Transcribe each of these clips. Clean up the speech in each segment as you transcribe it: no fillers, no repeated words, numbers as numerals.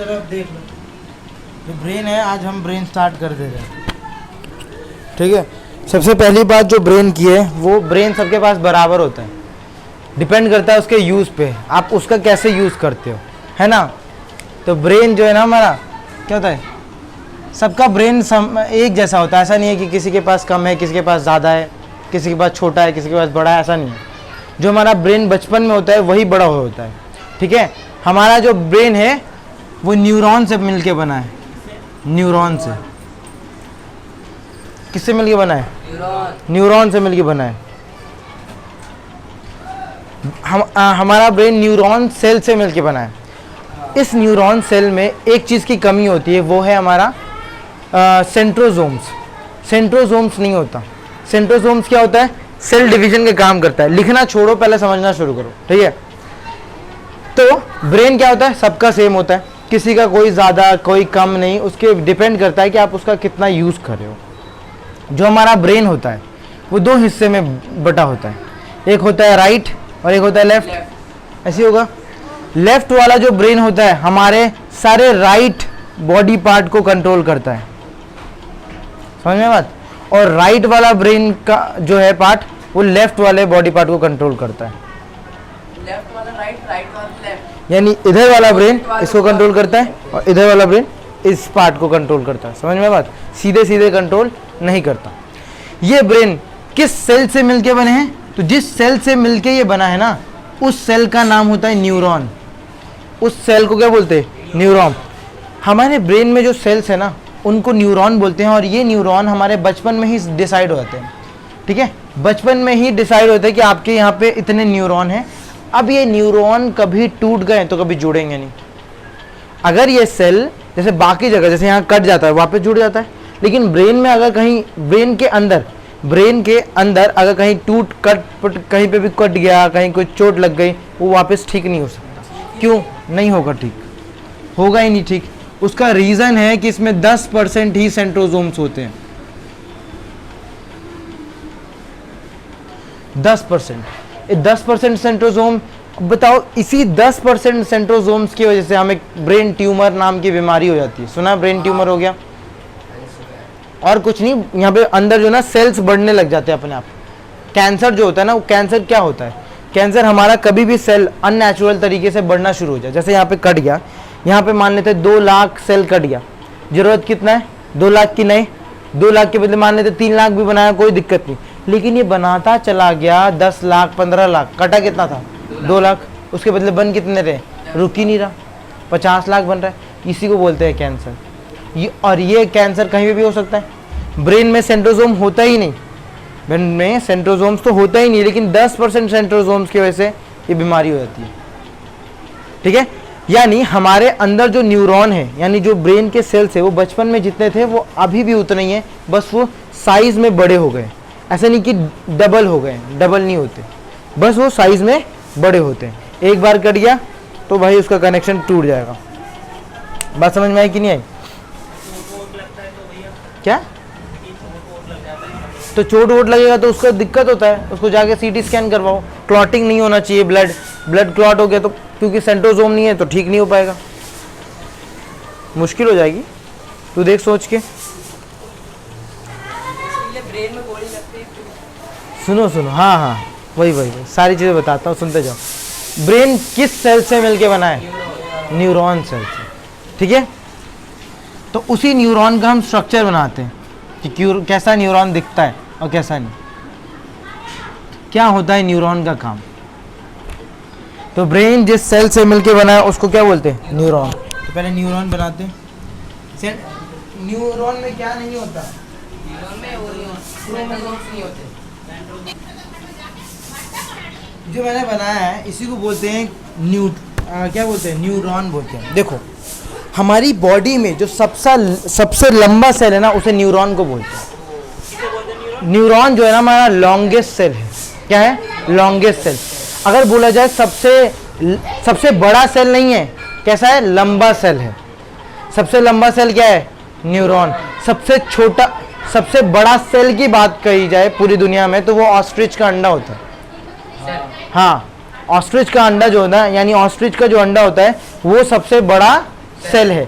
जरा देख लो, जो ब्रेन है आज हम ब्रेन स्टार्ट कर दे रहे हैं। ठीक है, सबसे पहली बात जो ब्रेन की है, वो ब्रेन सबके पास बराबर होता है, डिपेंड करता है उसके यूज़ पे, आप उसका कैसे यूज़ करते हो, है ना। तो ब्रेन जो है ना हमारा क्या होता है, सबका ब्रेन एक जैसा होता है। ऐसा नहीं है कि किसी के पास कम है, किसी के पास ज़्यादा है, किसी के पास छोटा है, किसी के पास बड़ा है, ऐसा नहीं है। जो हमारा ब्रेन बचपन में होता है वही बड़ा होता है। ठीक है, हमारा जो ब्रेन है वो न्यूरॉन से मिलके बना है। न्यूरॉन से, किससे मिलके बना है? न्यूरॉन से मिलके बना है। हमारा ब्रेन न्यूरॉन सेल से मिलके बना है। इस न्यूरॉन सेल में एक चीज़ की कमी होती है, वो है हमारा सेंट्रोसोम्स। सेंट्रोसोम्स नहीं होता। सेंट्रोसोम्स क्या होता है? सेल डिवीजन का काम करता है। लिखना छोड़ो, पहले समझना शुरू करो। ठीक है, तो ब्रेन क्या होता है? सबका सेम होता है, किसी का कोई ज़्यादा कोई कम नहीं। उसके डिपेंड करता है कि आप उसका कितना यूज़ कर रहे हो। जो हमारा ब्रेन होता है वो दो हिस्से में बटा होता है, एक होता है राइट और एक होता है लेफ्ट। ऐसे होगा, लेफ्ट वाला जो ब्रेन होता है हमारे सारे राइट बॉडी पार्ट को कंट्रोल करता है, समझ में बात। और राइट वाला ब्रेन का जो है पार्ट, वो लेफ्ट वाले बॉडी पार्ट को कंट्रोल करता है। लेफ्ट वाला राइट, राइट वाला लेफ्ट, यानी इधर वाला ब्रेन इसको कंट्रोल करता है और इधर वाला ब्रेन इस पार्ट को कंट्रोल करता है। समझ में बात, सीधे सीधे कंट्रोल नहीं करता। ये ब्रेन किस सेल से मिलके बने हैं? तो जिस सेल से मिलके ये बना है ना, उस सेल का नाम होता है न्यूरॉन। उस सेल को क्या बोलते हैं? न्यूरॉन। हमारे ब्रेन में जो सेल्स है ना, उनको न्यूरॉन बोलते हैं। और ये न्यूरॉन हमारे बचपन में ही डिसाइड हो जाते हैं। ठीक है, बचपन में ही डिसाइड होता है कि आपके यहाँ पे इतने न्यूरॉन हैं। अब ये न्यूरॉन कभी टूट गए तो कभी जुड़ेंगे नहीं। अगर ये सेल जैसे बाकी जगह, जैसे यहाँ कट जाता है वापस जुड़ जाता है, लेकिन ब्रेन में अगर कहीं ब्रेन के अंदर अगर कहीं टूट कट कहीं पे भी कट गया, कहीं कोई चोट लग गई, वो वापस ठीक नहीं हो सकता। क्यों नहीं होगा? ठीक होगा ही नहीं ठीक। उसका रीजन है कि इसमें 10% ही सेंट्रोसोम्स होते हैं। 10% सेंट्रोसोम। बताओ, इसी 10% सेंट्रोसोम्स की वजह से हमें ब्रेन ट्यूमर नाम की बीमारी हो जाती है। सुना ब्रेन ट्यूमर हो गया? और कुछ नहीं, यहाँ पे अंदर जो ना सेल्स बढ़ने लग जाते हैं अपने आप। कैंसर जो होता है ना, वो कैंसर क्या होता है? कैंसर हमारा कभी भी सेल अननेचुरल तरीके से बढ़ना शुरू हो जाए। जैसे यहाँ पे कट गया, यहाँ पे मान लेते 2 लाख सेल कट गया, जरूरत कितना है? 2 लाख की नहीं, 2 लाख के बदले मान लेते 3 लाख भी बनाया, कोई दिक्कत नहीं। लेकिन ये बनाता चला गया 10 लाख 15 लाख, कटा कितना था? 2 लाख। उसके बदले बन कितने रहे? रुक ही नहीं रहा, 50 लाख बन रहा है। इसी को बोलते हैं कैंसर। और ये कैंसर कहीं भी हो सकता है। ब्रेन में सेंट्रोसोम होता ही नहीं, ब्रेन में सेंट्रोसोम्स तो होता ही नहीं, लेकिन 10% सेंट्रोसोम्स की वजह से ये बीमारी हो जाती है। ठीक है, यानी हमारे अंदर जो न्यूरॉन है, यानी जो ब्रेन के सेल्स है, वो बचपन में जितने थे वो अभी भी उतने ही है, बस वो साइज में बड़े हो गए। ऐसा नहीं कि डबल हो गए, डबल नहीं होते, बस वो साइज में बड़े होते हैं। एक बार कट गया तो भाई उसका कनेक्शन टूट जाएगा। बात समझ में आई कि नहीं आई? क्या? तो चोट वोट लगेगा तो उसका दिक्कत होता है, उसको जाके सीटी स्कैन करवाओ। क्लॉटिंग नहीं होना चाहिए, ब्लड क्लॉट हो गया तो, क्योंकि सेंट्रोसोम नहीं है तो ठीक नहीं हो पाएगा, मुश्किल हो जाएगी। तू देख सोच के। ब्रेन में गोली लगती है। सुनो, हाँ, वही सारी चीज़ें बताता हूँ, सुनते जाओ। ब्रेन किस सेल से मिलके बना है? न्यूरॉन सेल से। ठीक है, तो उसी न्यूरॉन का हम स्ट्रक्चर बनाते हैं कि कैसा न्यूरॉन दिखता है और कैसा नहीं, क्या होता है न्यूरॉन का काम। तो ब्रेन जिस सेल से मिलके बना है उसको क्या बोलते हैं? न्यूरॉन। तो पहले न्यूरॉन बनाते हैं। न्यूरॉन में क्या नहीं होता? न्यूरॉन में क्रोमोसोम्स नहीं होते। जो मैंने बनाया है इसी को बोलते हैं क्या बोलते हैं? न्यूरॉन बोलते हैं। देखो, हमारी बॉडी में जो सबसे लंबा सेल है ना, उसे न्यूरॉन को बोलते हैं। न्यूरॉन जो है ना हमारा लॉन्गेस्ट सेल है। क्या है? Longest cell. अगर बोला जाए सबसे बड़ा सेल नहीं है, कैसा है? लंबा सेल है। सबसे लंबा सेल क्या है? न्यूरॉन। सबसे बड़ा सेल की बात कही जाए पूरी दुनिया में तो वो ऑस्ट्रिच का अंडा होता है। हाँ, ऑस्ट्रिच का अंडा जो होता है, यानी ऑस्ट्रिच का जो अंडा होता है वो सबसे बड़ा सेल है।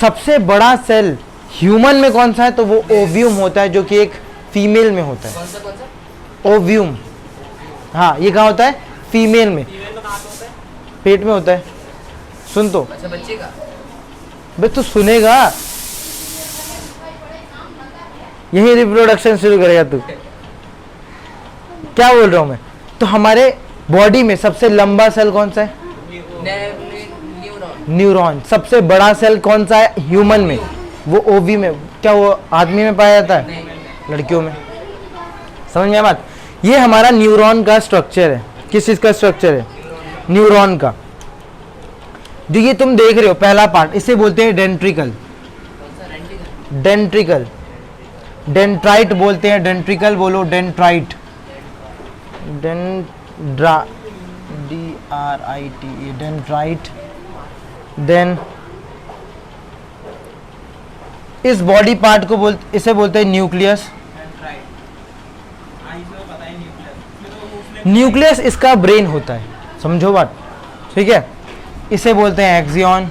सबसे बड़ा सेल ह्यूमन में कौन सा है? तो वो ओव्यूम होता है, जो कि एक फीमेल में होता है। कौन सा? ओव्यूम, हाँ ये कहाँ होता है? फीमेल में। पेट में होता है। सुन तो, अच्छा बच्चे का। बे तू सुनेगा, यही रिप्रोडक्शन शुरू करेगा तू। क्या बोल रहा हूं मैं? तो हमारे बॉडी में सबसे लंबा सेल कौन सा है? न्यूरॉन। न्यूरॉन। सबसे बड़ा सेल कौन सा है ह्यूमन में? वो ओवी में। क्या वो आदमी में पाया जाता है? नहीं। लड़कियों में। समझ में आया बात? ये हमारा न्यूरॉन का स्ट्रक्चर है। किस चीज का स्ट्रक्चर है? न्यूरॉन का। जो ये तुम देख रहे हो पहला पार्ट, इसे बोलते हैं डेंट्रिकल। कौन सा? रेंटिकल। डेंट्रिकल, डेंट्राइट बोलते हैं। डेंट्रिकल बोलो, डेंट्राइट। डेंड्रा, DRIT, dendrite. देन इस बॉडी पार्ट को इसे बोलते हैं न्यूक्लियस। न्यूक्लियस इसका ब्रेन होता है, समझो बात, ठीक है। इसे बोलते हैं एक्सियन।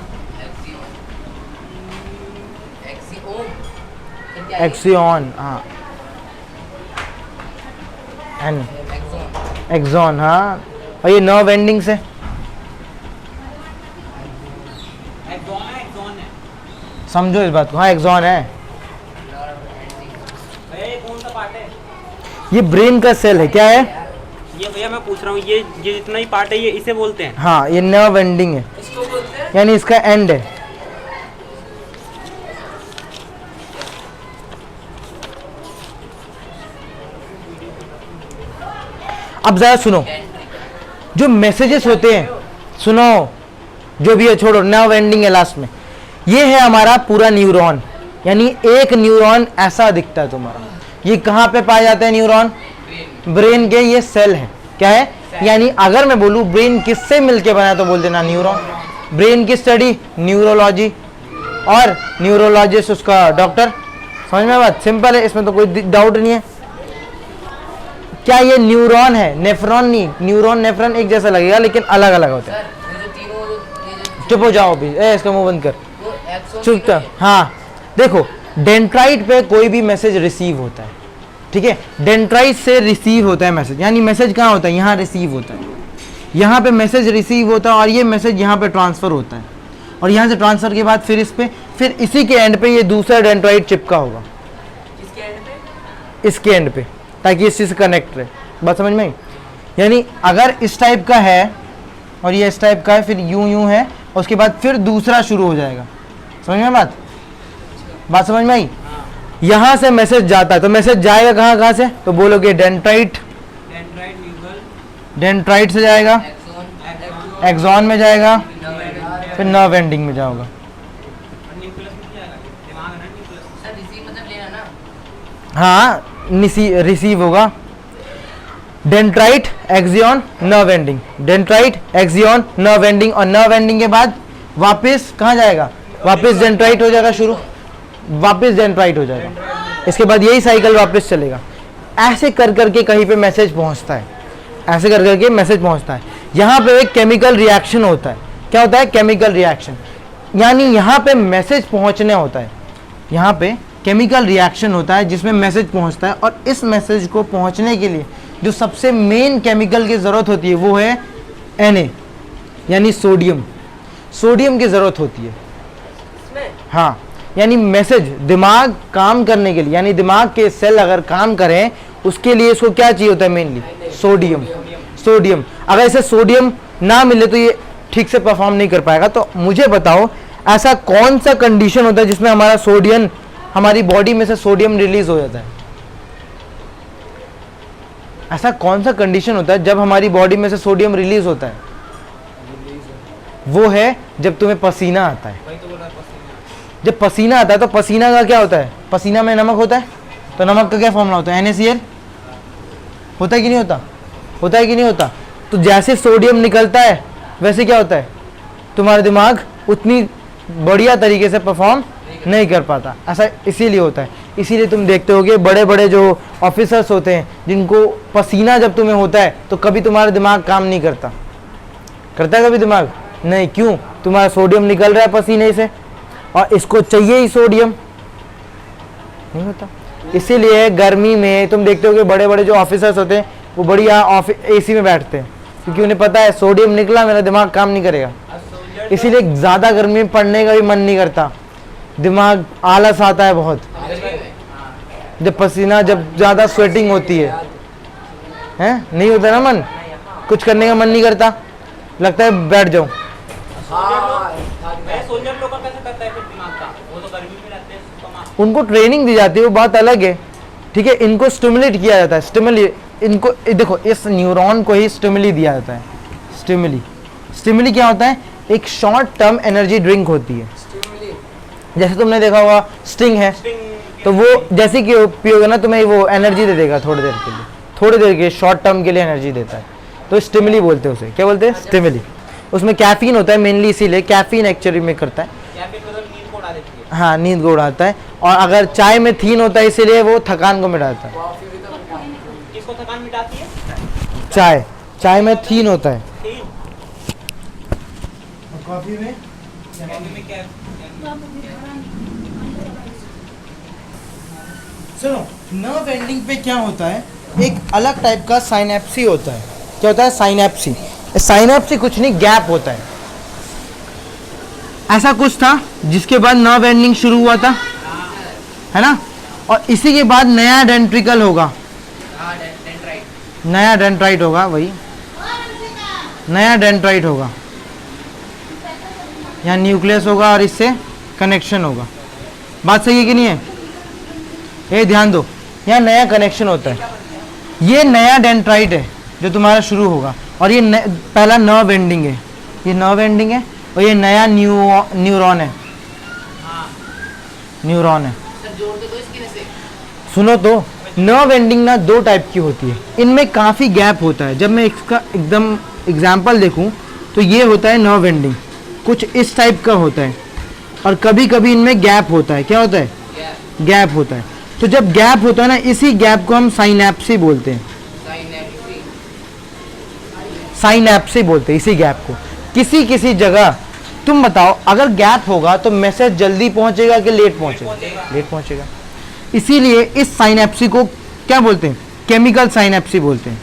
एक्सियन, हाँ। एन, एक्सॉन, हाँ। और ये नर्व एंडिंग से समझो इस बात को। हाँ एक्सॉन है। कौन सा पार्ट है? ये ब्रेन का सेल है। क्या है ये भैया मैं पूछ रहा हूँ, ये जितना ही पार्ट है ये इसे बोलते हैं? हाँ ये नर्व एंडिंग है, इसको बोलते हैं। यानी इसका एंड है। अब जरा सुनो, जो मैसेजेस होते हैं, सुनो, जो भी है छोड़ो, नर्व एंडिंग है लास्ट में। ये है हमारा पूरा न्यूरॉन, यानी एक न्यूरॉन ऐसा दिखता है तुम्हारा। ये कहाँ पे पाया जाता है न्यूरॉन? ब्रेन के ये सेल है। क्या है? यानी अगर मैं बोलूँ ब्रेन किससे मिलके बना तो बोल देना न्यूरॉन। ब्रेन की स्टडी न्यूरोलॉजी, और न्यूरोलॉजिस्ट उसका डॉक्टर। समझ में बात? सिंपल है, इसमें तो कोई डाउट नहीं है। क्या ये न्यूरॉन है? नेफ्रॉन नहीं। न्यूरॉन नेफ्रॉन एक जैसा लगेगा लेकिन अलग अलग होता है। सर ये जो तीनों ये जो चुप हो जाओ अभी, इसका मुंह बंद कर, वो एक्सॉन चुप कर। हाँ देखो, डेंट्राइट पे कोई भी मैसेज रिसीव होता है, ठीक है। डेंट्राइट से रिसीव होता है मैसेज, यानी मैसेज कहाँ होता है? यहाँ रिसीव होता है। यहाँ पे मैसेज रिसीव होता है और ये मैसेज यहाँ पे ट्रांसफर होता है, और यहाँ से ट्रांसफर के बाद फिर इस पे, फिर इसी के एंड पे ये दूसरा डेंट्राइट चिपका होगा, इसके एंड पे। इसके एंड पे, ताकि इस चीज से कनेक्ट रहे। बात समझ में आई? यानी अगर इस टाइप का है और ये इस टाइप का है, फिर यूं यूं है, और उसके बाद फिर दूसरा शुरू हो जाएगा। समझ में बात? बात समझ में आई? यहां से मैसेज जाता है, तो मैसेज जाएगा कहाँ कहाँ से? तो बोलोगे डेंट्राइट, डेंट्राइट से जाएगा, एक्सॉन एक्सॉन में जाएगा, फिर नर्व एंडिंग में जाओगा। सर रिसीव मतलब लेना ना। हाँ रिसीव होगा। Dendrite, एक्सियन, nerve ending, dendrite, एक्सियन, nerve ending, और नर्व एंडिंग के बाद वापस कहाँ जाएगा? वापस डेंट्राइट हो जाएगा शुरू, वापस डेंट्राइट हो जाएगा। इसके बाद यही साइकिल वापस चलेगा। ऐसे कर करके कहीं पे मैसेज पहुंचता है, ऐसे कर करके मैसेज पहुंचता है। यहाँ पे एक केमिकल रिएक्शन होता है। क्या होता है? केमिकल रिएक्शन, यानी यहाँ पे मैसेज पहुंचने होता है। यहाँ पे केमिकल रिएक्शन होता है जिसमें मैसेज पहुंचता है, और इस मैसेज को पहुंचने के लिए जो सबसे मेन केमिकल की ज़रूरत होती है वो है Na, यानी सोडियम। सोडियम की ज़रूरत होती है। इसमें हाँ, यानी मैसेज दिमाग काम करने के लिए, यानी दिमाग के सेल अगर काम करें उसके लिए इसको क्या चाहिए होता है? Mainly sodium. सोडियम, अगर इसे सोडियम ना मिले तो ये ठीक से परफॉर्म नहीं कर पाएगा। तो मुझे बताओ, ऐसा कौन सा कंडीशन होता है जिसमें हमारा सोडियम, हमारी बॉडी में से सोडियम रिलीज हो जाता है? ऐसा कौन सा कंडीशन होता है जब हमारी बॉडी में से सोडियम रिलीज होता है? वो है जब तुम्हें पसीना आता है। जब पसीना आता है तो पसीना का क्या होता है? पसीना में नमक होता है, तो नमक का क्या फॉर्मूला होता है? NaCl। होता है कि नहीं होता? होता है कि नहीं होता? तो जैसे सोडियम निकलता है वैसे क्या होता है? तुम्हारा दिमाग उतनी बढ़िया तरीके से परफॉर्म नहीं कर पाता। ऐसा इसीलिए होता है। इसीलिए तुम देखते होगे बड़े बड़े जो ऑफिसर्स होते हैं, जिनको पसीना जब तुम्हें होता है तो कभी तुम्हारा दिमाग काम नहीं करता। करता है कभी दिमाग? नहीं, क्यों? तुम्हारा सोडियम निकल रहा है पसीने से और इसको चाहिए ही सोडियम, नहीं होता। इसीलिए गर्मी में तुम देखते हो कि बड़े बड़े जो ऑफिसर्स होते हैं वो बढ़िया एसी में बैठते हैं, क्योंकि उन्हें पता है सोडियम निकला मेरा दिमाग काम नहीं करेगा। इसीलिए ज़्यादा गर्मी में पढ़ने का भी मन नहीं करता, दिमाग आलस आता है बहुत, जब पसीना, जब ज़्यादा स्वेटिंग होती है, हैं? नहीं होता ना मन, कुछ करने का मन नहीं करता, लगता है बैठ जाऊं। सोल्जर लोग का कैसे करता है फिर दिमाग का, वो तो गर्मी में रहते हैं, उनको ट्रेनिंग दी जाती है, वो बात अलग है, ठीक है। इनको स्टिमुलेट किया जाता है, स्टिमुली, इनको देखो इस न्यूरॉन को ही स्टिमुली दिया जाता है। स्टिमुली, स्टिमुली क्या होता है? एक शॉर्ट टर्म एनर्जी ड्रिंक होती है, जैसे तुमने देखा होगा स्टिंग है, तो वो जैसे कि पियोगे ना तुम्हें वो एनर्जी दे देगा थोड़ी देर के लिए, थोड़ी देर के शॉर्ट टर्म के लिए एनर्जी देता है, तो स्टिमुली बोलते हैं उसे। क्या बोलते हैं? स्टिमुली। उसमें कैफीन होता है मेनली, इसीलिए कैफीन एक्चुअली में करता है, या फिर मतलब नींद को उड़ा देती है। हाँ नींद को उड़ाता है। और अगर चाय में थीन होता है इसीलिए वो थकान को मिटाता है। किसको थकान मिटाती है? चाय, चाय में थीन होता है। तीन। कॉफी में क्या? सुनो, नर्व एंडिंग पे क्या होता है, एक अलग टाइप का साइनेप्सी होता है। क्या होता है? साइनेप्सी। साइनेप्सी कुछ नहीं, गैप होता है। ऐसा कुछ था जिसके बाद नर्व एंडिंग शुरू हुआ था, है ना, और इसी के बाद नया डेंट्रिकल होगा, नया डेंड्राइट होगा, वही नया डेंड्राइट होगा, यहाँ न्यूक्लियस होगा और इससे कनेक्शन होगा। बात सही है कि नहीं है? ये ध्यान दो, यहाँ नया कनेक्शन होता है, ये नया डेंड्राइट है जो तुम्हारा शुरू होगा, और ये पहला नर्व एंडिंग है, ये नर्व एंडिंग है, और ये नया न्यूरॉन है, न्यूरॉन है। सुनो तो, नर्व एंडिंग ना दो टाइप की होती है, इनमें काफ़ी गैप होता है। जब मैं इसका एकदम एग्जाम्पल देखूं तो ये होता है नर्व एंडिंग, कुछ इस टाइप का होता है, और कभी कभी इनमें गैप होता है। क्या होता है? गैप होता है। तो जब गैप होता है ना, इसी गैप को हम साइनेप्सी बोलते हैं, साइनेप्सी बोलते हैं इसी गैप को। किसी किसी जगह तुम बताओ, अगर गैप होगा तो मैसेज जल्दी पहुंचेगा कि लेट पहुंचेगा? लेट पहुंचेगा। इसीलिए इस साइनेप्सी को क्या बोलते हैं? केमिकल साइनेप्सी बोलते हैं।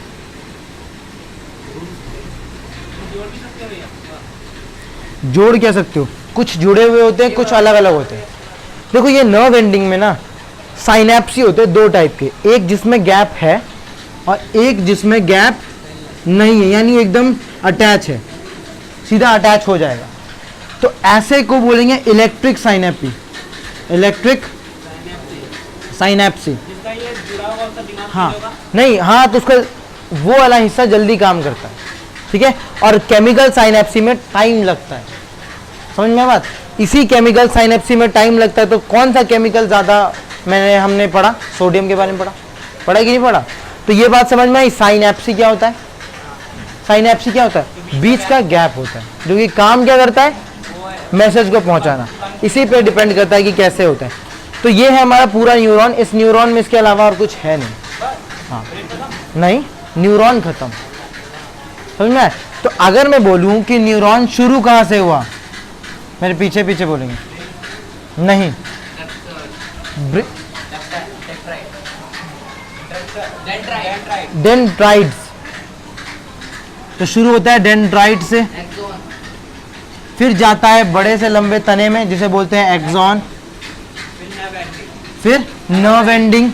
जोड़ क्या सकते हो? कुछ जुड़े हुए होते हैं, कुछ अलग अलग होते हैं। देखो ये नर्व एंडिंग में ना साइनेप्सी होते हैं दो टाइप के, एक जिसमें गैप है और एक जिसमें गैप नहीं है, यानी एकदम अटैच है, सीधा अटैच हो जाएगा। तो ऐसे को बोलेंगे इलेक्ट्रिक साइनेप्सी, इलेक्ट्रिक साइनेप्सी। जिसका ये जुड़ा हुआ उसका दिमाग हाँ नहीं होगा। नहीं, हाँ तो उसका वो वाला हिस्सा जल्दी काम करता है, ठीक है। और केमिकल साइनेप्सी में टाइम लगता है, समझ में बात? इसी केमिकल साइनेप्सी में टाइम लगता है। तो कौन सा केमिकल ज़्यादा हमने पढ़ा? सोडियम के बारे में पढ़ा कि नहीं पढ़ा? तो ये बात समझ में आई। साइनेप्सी क्या होता है? साइनेप्सी क्या होता है? बीच का गैप होता है, जो कि काम क्या करता है? मैसेज को पहुंचाना। इसी पे डिपेंड करता है कि कैसे होता है। तो ये है हमारा पूरा न्यूरॉन। इस न्यूरॉन में इसके अलावा और कुछ है नहीं। हाँ नहीं, न्यूरॉन खत्म, समझ में आया? तो अगर मैं बोलूं कि न्यूरॉन शुरू कहाँ से हुआ, मेरे पीछे पीछे बोलेंगे नहीं, डेंड्राइट्स। तो शुरू होता है डेंड्राइट से, फिर जाता है बड़े से लंबे तने में जिसे बोलते हैं एक्सॉन, फिर नर्व एंडिंग,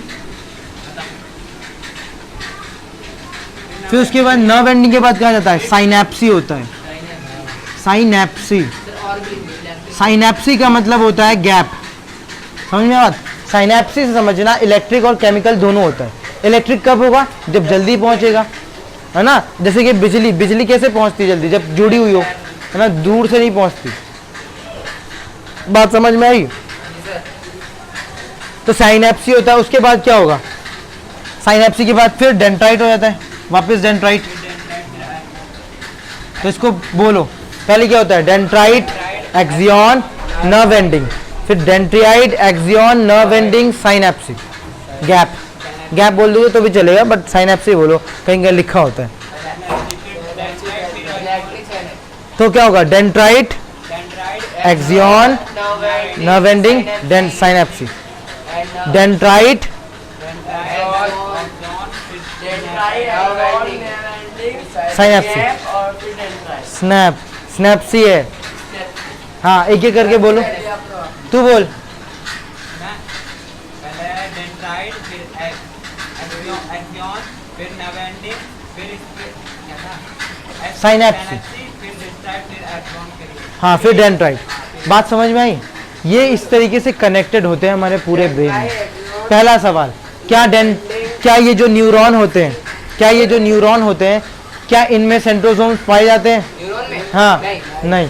फिर उसके बाद नर्व एंडिंग के बाद क्या जाता है? साइनेप्सी होता है। साइनेप्सी, साइनेप्सी का मतलब होता है गैप, समझ में बात? साइनेप्सी से समझना, इलेक्ट्रिक और केमिकल दोनों होता है। इलेक्ट्रिक कब होगा? जब जल्दी पहुंचेगा, है ना। जैसे कि बिजली, बिजली कैसे पहुंचती है जल्दी? जब जुड़ी हुई हो, है ना, दूर से नहीं पहुंचती। बात समझ में आई? तो साइनेप्सी होता है। उसके बाद क्या होगा? साइनेप्सी के बाद फिर डेंड्राइट हो जाता है, वापस डेंड्राइट। तो इसको बोलो, पहले क्या होता है? डेंड्राइट, एक्सियन, नर्व एंडिंग, फिर dendrite, एक्सियन, nerve ending, साइनेप्सी, gap. Gap बोल दोगे तो भी चलेगा, बट साइनेप्सी बोलो, कहीं कहीं लिखा होता है। तो क्या होगा, dendrite, dendrite, एक्सियन, nerve ending, साइनेप्सी। Dendrite, साइनेप्सी, snap, स्नैप्सी है। हाँ एक एक करके बोलो, तू बोल। पहले डेंड्राइट, फिर एक्सियन, फिर नर्व एंडिंग, फिर क्या था, साइनेप्सी। फिर डेंड्राइट, फिर एक्सियन, फिर हाँ फिर डेंड्राइट। बात समझ में आई? ये इस तरीके से कनेक्टेड होते हैं हमारे पूरे ब्रेन में। पहला सवाल, क्या ये जो न्यूरॉन होते हैं, क्या ये जो न्यूरॉन होते हैं, क्या इनमें सेंट्रोसोम्स पाए जाते हैं? न्यूरॉन में? हाँ नहीं।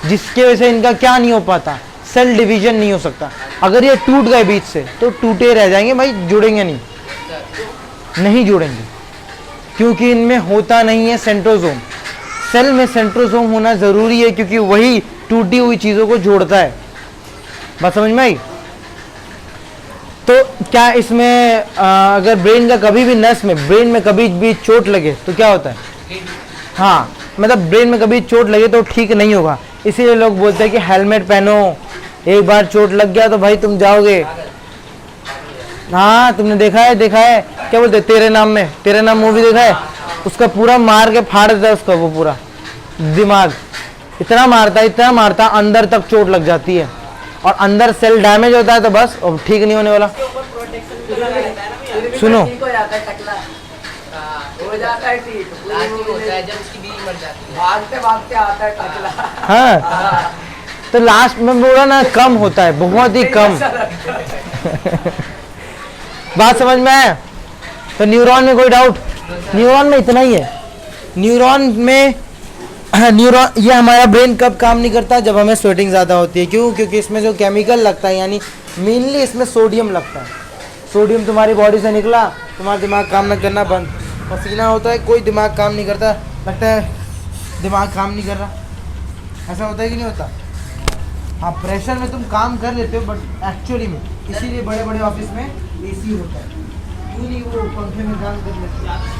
जिसकी वजह से इनका क्या नहीं हो पाता, सेल डिवीजन नहीं हो सकता। अगर ये टूट गए बीच से तो टूटे रह जाएंगे भाई, जुड़ेंगे नहीं, नहीं जुड़ेंगे, क्योंकि इनमें होता नहीं है सेंट्रोसोम। सेल में सेंट्रोसोम होना जरूरी है, क्योंकि वही टूटी हुई चीजों को जोड़ता है। बात समझ में आई? तो क्या इसमें अगर ब्रेन का कभी भी नस में, ब्रेन में कभी भी चोट लगे तो क्या होता है? हाँ मतलब ब्रेन में कभी चोट लगे तो ठीक नहीं होगा। इसीलिए लोग बोलते हैं कि हेलमेट पहनो, एक बार चोट लग गया तो भाई तुम जाओगे। हाँ तुमने देखा है क्या बोलते हैं, तेरे नाम में, तेरे नाम मूवी देखा है? उसका पूरा मार के फाड़ देता है उसका, वो पूरा दिमाग इतना मारता अंदर तक चोट लग जाती है, और अंदर सेल डैमेज होता है तो बस अब ठीक नहीं होने वाला। सुनो, हो जाता है टकला, हो जाता है ठीक, लास्ट में होता है जब उसकी बीवी मर जाती है, भागते भागते आता है टकला। हाँ तो लास्ट में बोला ना, कम होता है, बहुत ही कम। बात समझ में आया? तो न्यूरॉन में कोई डाउट? न्यूरॉन में इतना ही है। न्यूरॉन में ये हमारा ब्रेन कब काम नहीं करता? जब हमें स्वेटिंग ज़्यादा होती है। क्यों? क्योंकि इसमें जो केमिकल लगता है, यानी मेनली इसमें सोडियम लगता है। सोडियम तुम्हारी बॉडी से निकला, तुम्हारा दिमाग काम न करना बंद, पसीना होता है, कोई दिमाग काम नहीं करता, लगता है दिमाग काम नहीं कर रहा। ऐसा होता है कि नहीं होता? हाँ प्रेशर में तुम काम कर लेते हो, बट एक्चुअली में इसीलिए बड़े बड़े ऑफिस में एसी होता है, क्यों नहीं वो पंखे में काम कर लेते हैं।